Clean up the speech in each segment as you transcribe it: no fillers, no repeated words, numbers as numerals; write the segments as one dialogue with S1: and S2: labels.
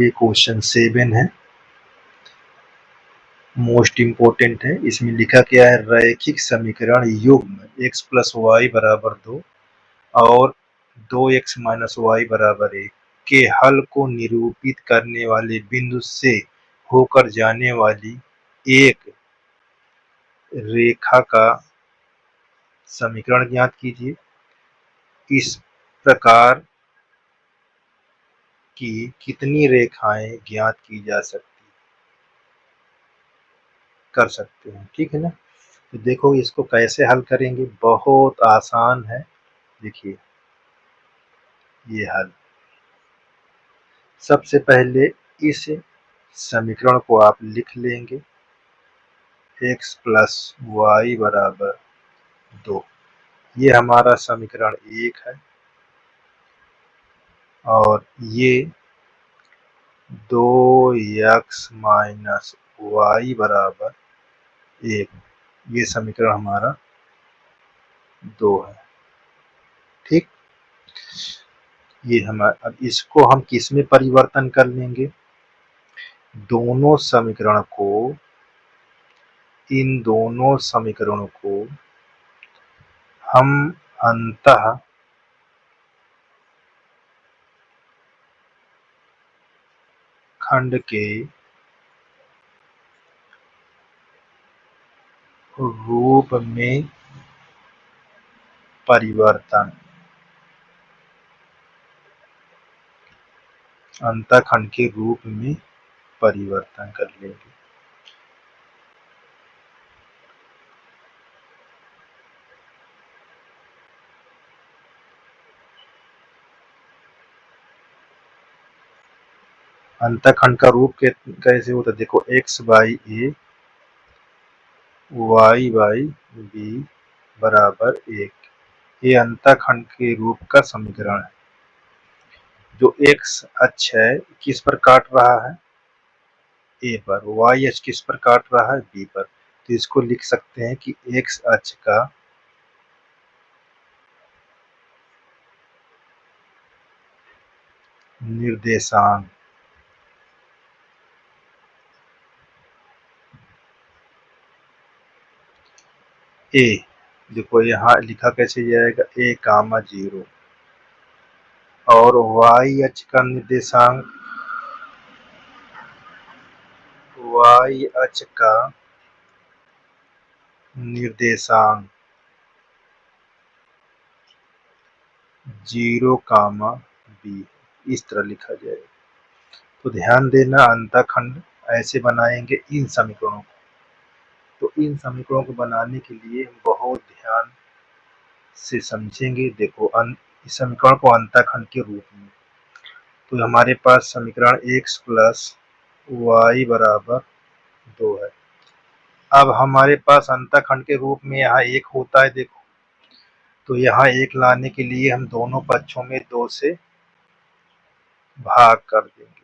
S1: ये क्वेश्चन 7 है, most important है। इसमें लिखा क्या है, रैखिक समीकरण युग्म x प्लस वाई बराबर 2 और 2x माइनस वाई बराबर 1 के हल को निरूपित करने वाले बिंदु से होकर जाने वाली एक रेखा का समीकरण ज्ञात कीजिए। इस प्रकार की कितनी रेखाएं ज्ञात की जा सकते हैं, ठीक है ना। तो देखो इसको कैसे हल करेंगे, बहुत आसान है। देखिए ये हल, सबसे पहले इस समीकरण को आप लिख लेंगे, x प्लस वाई बराबर 2। ये हमारा समीकरण 1 है और ये 2x माइनस वाई बराबर 1, ये समीकरण हमारा 2 है, ठीक। ये हमारा, अब इसको हम किस में परिवर्तन कर लेंगे, दोनों समीकरण को, इन दोनों समीकरणों को हम अंतः खंड के रूप में परिवर्तन, अंतःखंड के रूप में परिवर्तन कर लेंगे। अंतःखंड का रूप कैसे होता है, देखो x by A y by B बराबर 1, ये अंतःखंड के रूप का समीकरण है। जो x अक्ष है किस पर काट रहा है, ए पर, y अक्ष किस पर काट रहा है, बी पर। तो इसको लिख सकते हैं कि x अक्ष का निर्देशांक ए, देखो यहाँ लिखा कैसे जाएगा, a कामा 0, और y अक्ष का निर्देशांक, y अक्ष का निर्देशांक 0 कामा बी, इस तरह लिखा जाएगा। तो ध्यान देना, अंतःखंड ऐसे बनाएंगे इन समीकरणों को। तो इन समीकरणों को बनाने के लिए हम बहुत ध्यान से समझेंगे। देखो इस समीकरण को अंतःखंड के रूप में, तो हमारे पास समीकरण x प्लस वाई बराबर 2 है। अब हमारे पास अंतःखंड के रूप में यहाँ 1 होता है, देखो, तो यहाँ 1 लाने के लिए हम दोनों पक्षों में 2 से भाग कर देंगे,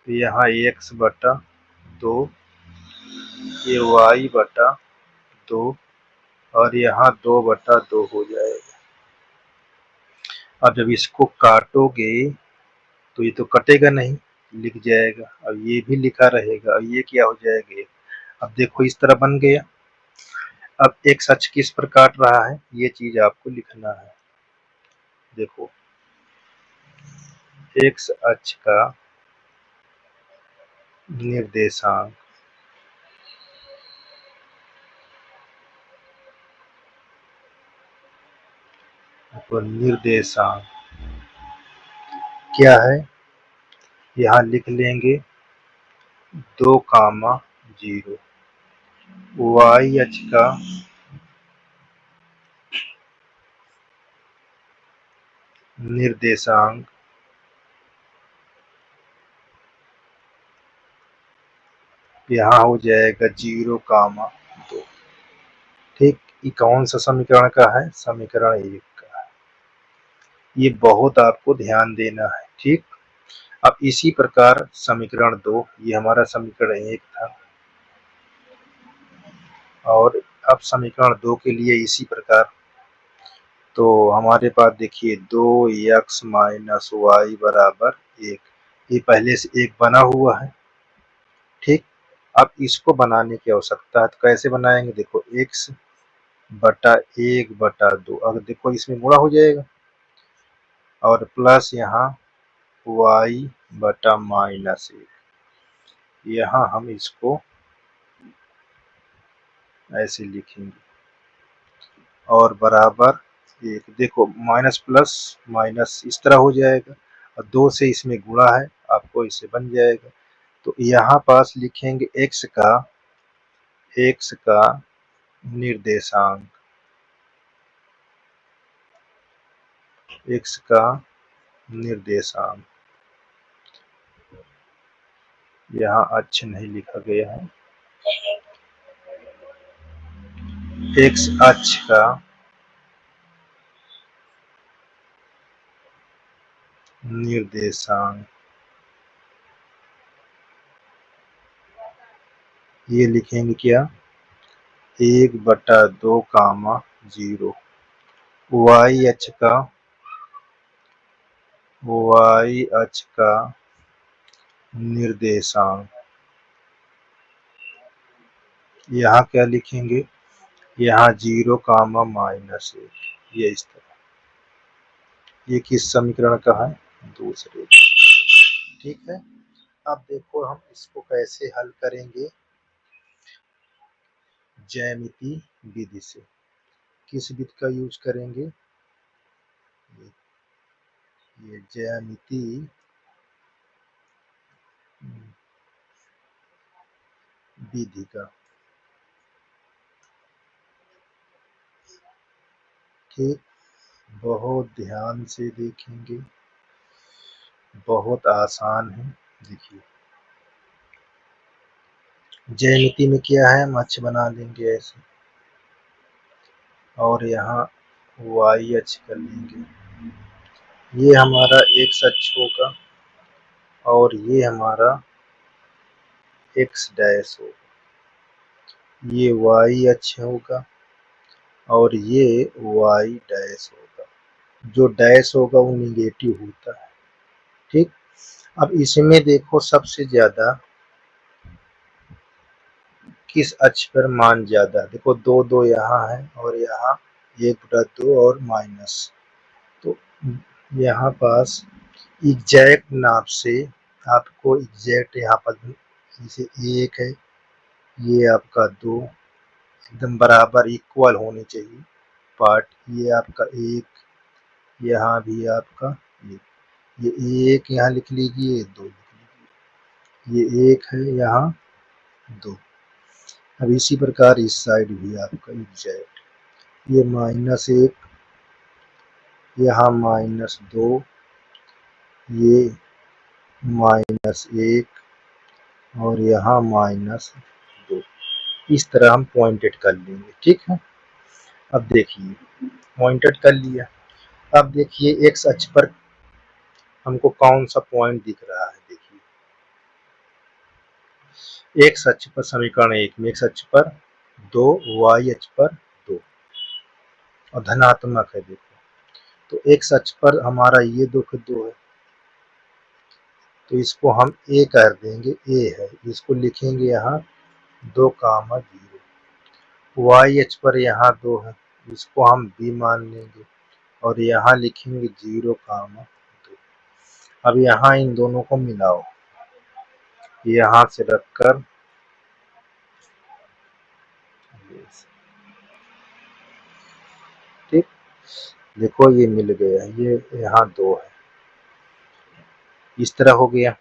S1: तो यहाँ x बटा 2, ये y बटा 2 और यहाँ 2 बटा 2 हो जाएगा। अब जब इसको काटोगे तो ये तो कटेगा नहीं, लिख जाएगा। अब ये भी लिखा रहेगा और ये क्या हो जाएगा, अब देखो इस तरह बन गया। अब x अक्ष किस पर काट रहा है, ये चीज आपको लिखना है। देखो x अक्ष का निर्देशांक क्या है, यहाँ लिख लेंगे 2 कामा 0। y अक्ष का निर्देशांक यहाँ हो जाएगा 0 कामा 2, ठीक। ये कौन सा समीकरण का है, समीकरण 1 का है। ये बहुत आपको ध्यान देना है, ठीक। अब इसी प्रकार समीकरण 2, ये हमारा समीकरण 1 था, और अब समीकरण 2 के लिए इसी प्रकार तो हमारे पास देखिए 2x माइनस वाई बराबर 1, ये पहले से एक बना हुआ है। ठीक, अब इसको बनाने की आवश्यकता है, तो कैसे बनाएंगे? देखो x बटा 1/2, अगर देखो इसमें गुणा हो जाएगा, और प्लस यहाँ y बटा -1, यहाँ हम इसको ऐसे लिखेंगे, और बराबर 1। देखो माइनस प्लस माइनस इस तरह हो जाएगा, और 2 से इसमें गुणा है, आपको इससे बन जाएगा। तो यहाँ पास लिखेंगे x का निर्देशांक, x का निर्देशांक यहाँ अच्छे नहीं लिखा गया है। x अक्ष का निर्देशांक, ये लिखेंगे क्या? 1/2, 0। y अक्ष का निर्देशांक, यहाँ क्या लिखेंगे? यहाँ 0, -1, ये इस तरह। ये किस समीकरण का है? दूसरे। ठीक है, अब देखो हम इसको कैसे हल करेंगे, ज्यामिति विधि से। किस विधि का यूज करेंगे? ये ज्यामिति विधि का। ठीक, बहुत ध्यान से देखेंगे, बहुत आसान है। देखिए ज्यामिति में क्या है, हम अक्ष बना लेंगे ऐसे, और यहाँ y अक्ष कर लेंगे, ये हमारा x अक्ष होगा, और ये हमारा x डैश होगा, ये y अक्ष होगा, और ये y डैश होगा। जो डैश होगा वो निगेटिव होता है। ठीक, अब इसमें देखो सबसे ज्यादा किस अक्ष पर मान ज्यादा, देखो 2 यहाँ है, और यहाँ 1/2 और माइनस, तो यहाँ पास एग्जैक्ट नाप से आपको एग्जैक्ट यहाँ पर जैसे 1 है, ये आपका 2, एकदम बराबर इक्वल होने चाहिए पार्ट। ये आपका 1, यहाँ भी आपका 1, ये 1 यहाँ लिख लीजिए, ये 2 लिख लीजिए, ये 1 है, यहाँ 2। अब इसी प्रकार इस साइड भी आपका एग्जैक्ट, ये -1, यहाँ -2, ये -1, और यहाँ -2। इस तरह हम पॉइंटेड कर लेंगे। ठीक है, अब देखिए पॉइंटेड कर लिया। अब देखिए एक्स अक्ष पर हमको कौन सा पॉइंट दिख रहा है? देखिए एक्स अक्ष पर समीकरण 1 में एक्स अक्ष पर 2, वाई अक्ष पर 2, और धनात्मक है। देखो तो एक्स अक्ष पर हमारा ये 2 है, तो इसको हम ए कर देंगे, ए है, इसको लिखेंगे यहाँ 2, 0। वाई अक्ष पर यहाँ 2 है, इसको हम बी मान लेंगे, और यहाँ लिखेंगे 0, 2। अब यहाँ इन दोनों को मिलाओ, यहाँ से रखकर ठीक, देखो ये मिल गया, ये यहाँ 2 है, इस तरह हो गया।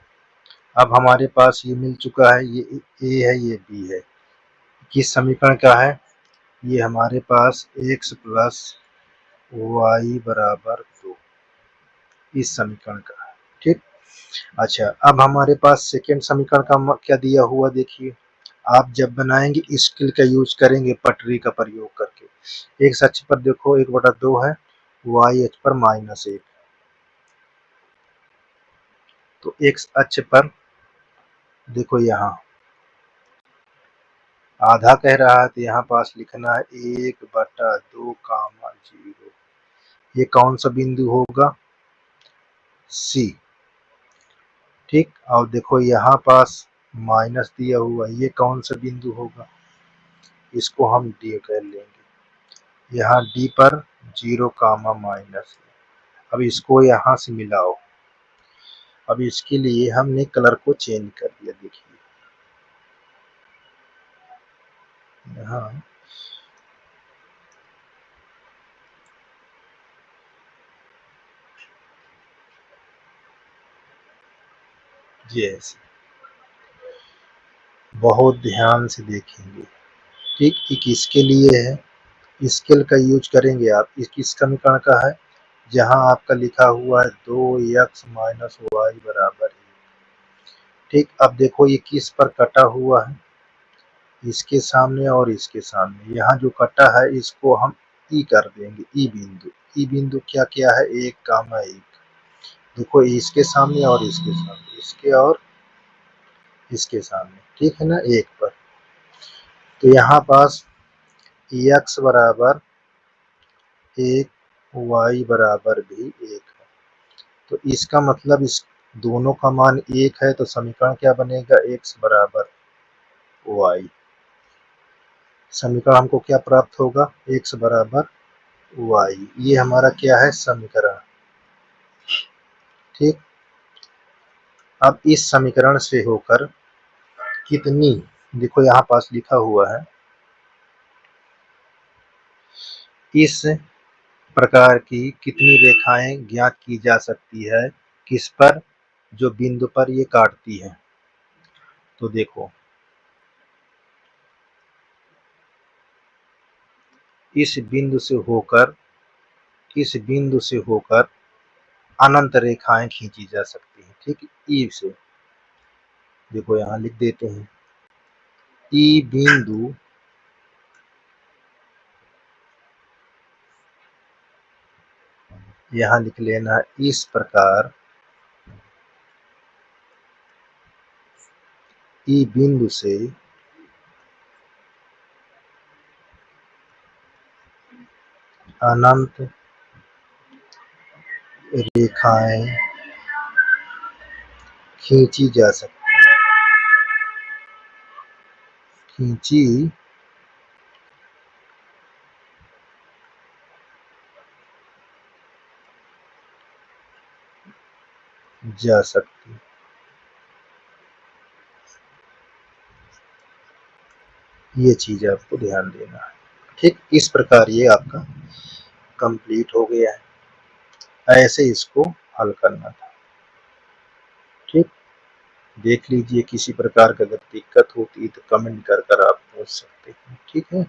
S1: अब हमारे पास ये मिल चुका है, ये ए है, ये बी है। किस समीकरण का है? ये हमारे पास x प्लस वाई बराबर 2, इस समीकरण का है। ठीक, अच्छा अब हमारे पास सेकेंड समीकरण का क्या दिया हुआ? देखिए आप जब बनाएंगे स्केल का यूज करेंगे, पटरी का प्रयोग करके। एक्स अक्ष पर देखो 1/2 है, वाई अक्ष पर -1, तो एक्स अक्ष पर देखो यहाँ आधा कह रहा है, तो यहाँ पास लिखना है 1/2, 0। ये कौन सा बिंदु होगा? सी। ठीक, और देखो यहाँ पास माइनस दिया हुआ, ये कौन सा बिंदु होगा? इसको हम डी कर लेंगे। यहाँ डी पर 0 कामा माइनस। अब इसको यहाँ से मिलाओ। अब इसके लिए हमने कलर को चेंज कर दिया। देखिए यहाँ ये ऐसे बहुत ध्यान से देखेंगे। ठीक, एक इसके लिए है, स्केल का यूज करेंगे आप। इस किस समीकरण का है? जहां आपका लिखा हुआ है 2x माइनस वाई बराबर है। ठीक, अब देखो ये किस पर कटा हुआ है? इसके सामने और इसके सामने। यहाँ जो कटा है इसको हम ई कर देंगे, ई बिंदु। ई बिंदु क्या क्या है? 1 कामा 1। देखो इसके सामने और इसके सामने, इसके और इसके सामने। ठीक है ना, 1 पर। तो यहाँ पास x बराबर 1, y बराबर भी 1 है। तो इसका मतलब इस दोनों का मान 1 है, तो समीकरण क्या बनेगा? x बराबर y। समीकरण हमको क्या प्राप्त होगा? x बराबर y। ये हमारा क्या है? समीकरण। ठीक, अब इस समीकरण से होकर कितनी, देखो यहाँ पास लिखा हुआ है, इस प्रकार की कितनी रेखाएं ज्ञात की जा सकती है? किस पर? जो बिंदु पर ये काटती है। तो देखो इस बिंदु से होकर, इस बिंदु से होकर अनंत रेखाएं खींची जा सकती हैं। ठीक, ई से। देखो यहाँ लिख देते हैं, ई बिंदु यहाँ लिख लेना है, इस प्रकार ई बिंदु से अनंत रेखाएं खींची जा सकती हैं, खींची जा सकती। ये चीज आपको ध्यान देना है। ठीक, इस प्रकार ये आपका कंप्लीट हो गया है। ऐसे इसको हल करना था। ठीक, देख लीजिए, किसी प्रकार का अगर दिक्कत होती है तो कमेंट कर आप पूछ सकते हैं। ठीक है।